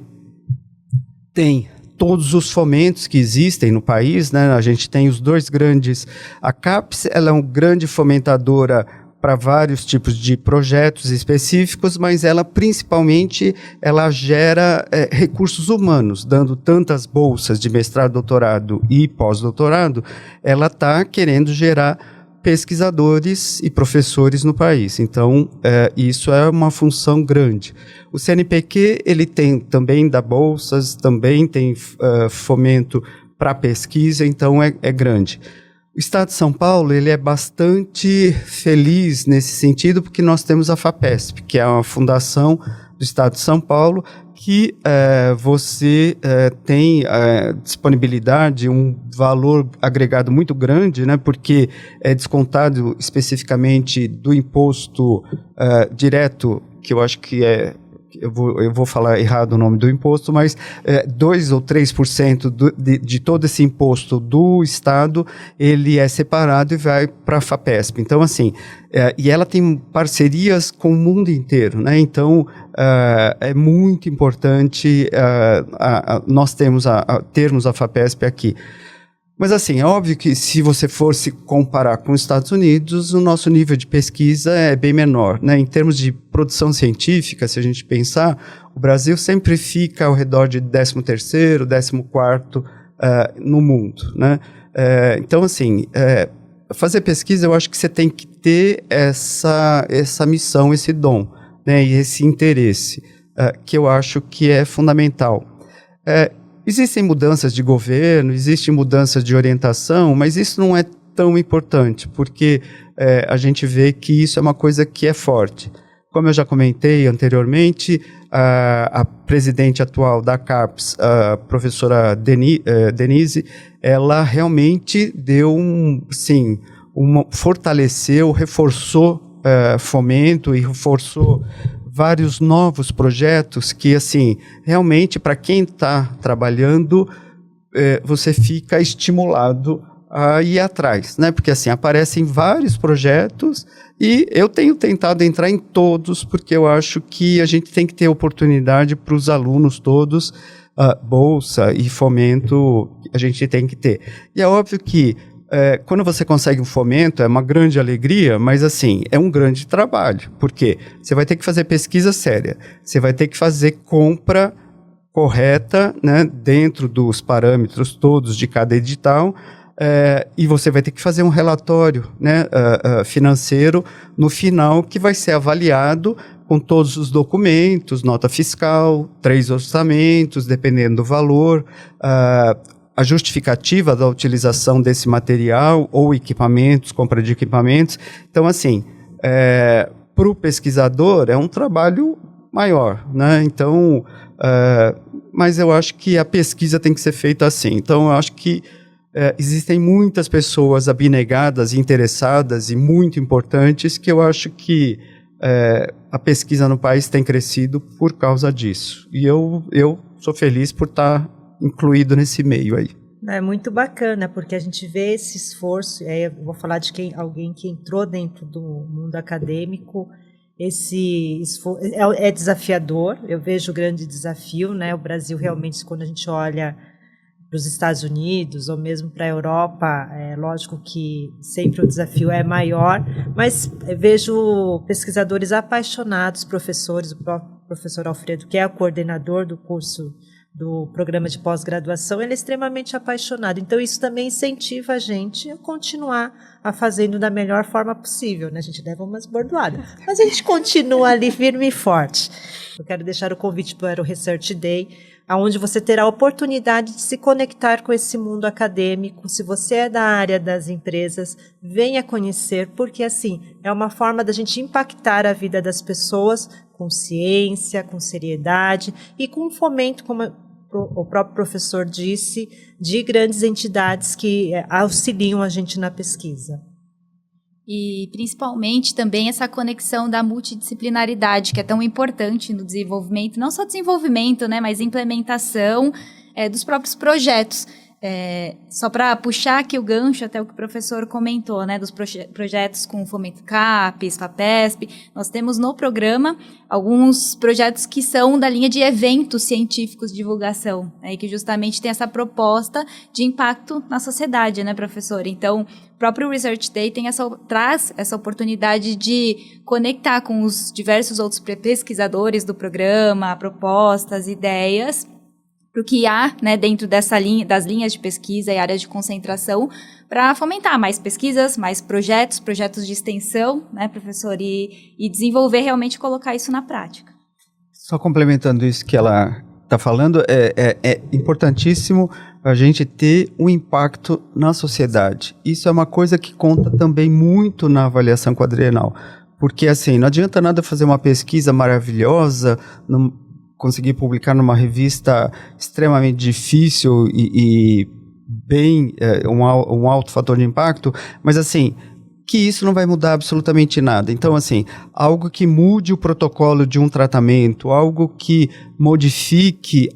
tem todos os fomentos que existem no país, né? A gente tem os dois grandes. A CAPES, ela é uma grande fomentadora para vários tipos de projetos específicos, mas ela principalmente gera recursos humanos, dando tantas bolsas de mestrado, doutorado e pós-doutorado. Ela está querendo gerar pesquisadores e professores no país. Então, isso é uma função grande. O CNPq, ele tem também dá bolsas, também tem fomento para pesquisa, então é grande. O Estado de São Paulo, ele é bastante feliz nesse sentido, porque nós temos a FAPESP, que é uma fundação do Estado de São Paulo, que você tem disponibilidade, um valor agregado muito grande, né, porque é descontado especificamente do imposto direto, que eu acho que eu vou falar errado o nome do imposto, mas 2 ou 3% de todo esse imposto do Estado, ele é separado e vai para a FAPESP. Então, assim, e ela tem parcerias com o mundo inteiro, né? Então, é muito importante nós termos a FAPESP aqui. Mas, assim, é óbvio que se você for se comparar com os Estados Unidos, o nosso nível de pesquisa é bem menor, né? Em termos de produção científica, se a gente pensar, o Brasil sempre fica ao redor de 13º, 14º no mundo, né? Então, assim, fazer pesquisa, eu acho que você tem que ter essa missão, esse dom, né? E esse interesse, que eu acho que é fundamental. Existem mudanças de governo, existem mudanças de orientação, mas isso não é tão importante, porque a gente vê que isso é uma coisa que é forte. Como eu já comentei anteriormente, a presidente atual da CAPES, a professora Denise, ela realmente deu fortaleceu, reforçou fomento e reforçou vários novos projetos que, assim, realmente, para quem está trabalhando, você fica estimulado a ir atrás, né? Porque, assim, aparecem vários projetos e eu tenho tentado entrar em todos, porque eu acho que a gente tem que ter oportunidade para os alunos todos, bolsa e fomento a gente tem que ter. E é óbvio que quando você consegue um fomento, é uma grande alegria, mas, assim, é um grande trabalho, porque você vai ter que fazer pesquisa séria, você vai ter que fazer compra correta, né, dentro dos parâmetros todos de cada edital, e você vai ter que fazer um relatório, né, financeiro no final, que vai ser avaliado com todos os documentos, nota fiscal, 3 orçamentos, dependendo do valor, a justificativa da utilização desse material ou equipamentos, compra de equipamentos. Então, assim, para o pesquisador é um trabalho maior, né? Então, mas eu acho que a pesquisa tem que ser feita assim. Então, eu acho que existem muitas pessoas abnegadas, interessadas e muito importantes, que eu acho que a pesquisa no país tem crescido por causa disso. E eu sou feliz por estar incluído nesse meio aí. É muito bacana, porque a gente vê esse esforço, eu vou falar de alguém que entrou dentro do mundo acadêmico, esse esforço é desafiador, eu vejo o grande desafio, né? O Brasil realmente, quando a gente olha para os Estados Unidos ou mesmo para a Europa, é lógico que sempre o desafio é maior, mas vejo pesquisadores apaixonados, professores, o próprio professor Alfredo, que é o coordenador do curso do programa de pós-graduação, ele é extremamente apaixonado. Então, isso também incentiva a gente a continuar fazendo da melhor forma possível, né? A gente leva umas bordoadas, mas a gente continua ali firme e forte. Eu quero deixar o convite para o Research Day, onde você terá a oportunidade de se conectar com esse mundo acadêmico. Se você é da área das empresas, venha conhecer, porque, assim, é uma forma da gente impactar a vida das pessoas com ciência, com seriedade e com fomento, como o próprio professor disse, de grandes entidades que auxiliam a gente na pesquisa. E principalmente também essa conexão da multidisciplinaridade, que é tão importante no desenvolvimento, não só desenvolvimento, né, mas implementação dos próprios projetos. Só para puxar aqui o gancho, até o que o professor comentou, né, dos projetos com fomento CAPES, FAPESP, nós temos no programa alguns projetos que são da linha de eventos científicos de divulgação, né, e que justamente tem essa proposta de impacto na sociedade, né, professor? Então, o próprio Research Day traz essa oportunidade de conectar com os diversos outros pesquisadores do programa, propostas, ideias, para o que há, né, dentro das linhas de pesquisa e áreas de concentração, para fomentar mais pesquisas, mais projetos de extensão, né, professor, e desenvolver realmente colocar isso na prática. Só complementando isso que ela está falando, é importantíssimo a gente ter um impacto na sociedade. Isso é uma coisa que conta também muito na avaliação quadrienal, porque assim, não adianta nada fazer uma pesquisa maravilhosa, conseguir publicar numa revista extremamente difícil e bem, um alto fator de impacto, mas assim, que isso não vai mudar absolutamente nada. Então, assim, algo que mude o protocolo de um tratamento, algo que modifique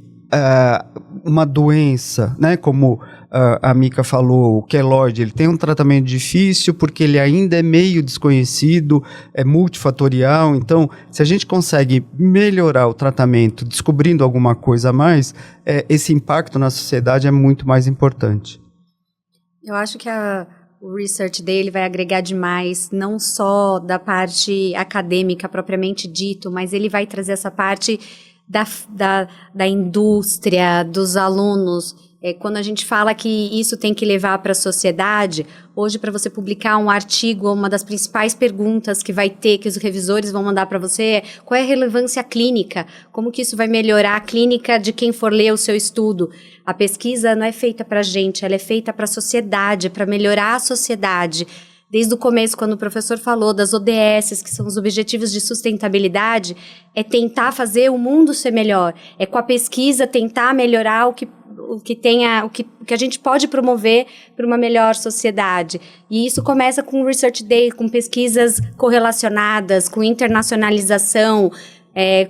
uma doença, né, como a Mica falou, o queloide, ele tem um tratamento difícil porque ele ainda é meio desconhecido, é multifatorial, então se a gente consegue melhorar o tratamento descobrindo alguma coisa a mais, esse impacto na sociedade é muito mais importante. Eu acho que o research dele vai agregar demais, não só da parte acadêmica propriamente dito, mas ele vai trazer essa parte da indústria, dos alunos. Quando a gente fala que isso tem que levar para a sociedade, hoje para você publicar um artigo, uma das principais perguntas que vai ter, que os revisores vão mandar para você é qual é a relevância clínica, como que isso vai melhorar a clínica de quem for ler o seu estudo. A pesquisa não é feita para a gente, ela é feita para a sociedade, para melhorar a sociedade. Desde o começo, quando o professor falou das ODS, que são os Objetivos de Sustentabilidade, é tentar fazer o mundo ser melhor. É com a pesquisa tentar melhorar o que a gente pode promover para uma melhor sociedade. E isso começa com o Research Day, com pesquisas correlacionadas, com internacionalização,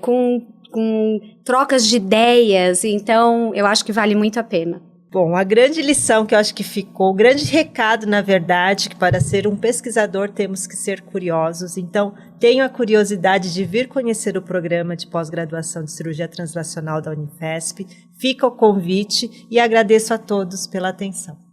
com trocas de ideias. Então, eu acho que vale muito a pena. Bom, a grande lição que eu acho que ficou, o grande recado, na verdade, que para ser um pesquisador temos que ser curiosos. Então, tenho a curiosidade de vir conhecer o programa de pós-graduação de cirurgia translacional da Unifesp. Fica o convite e agradeço a todos pela atenção.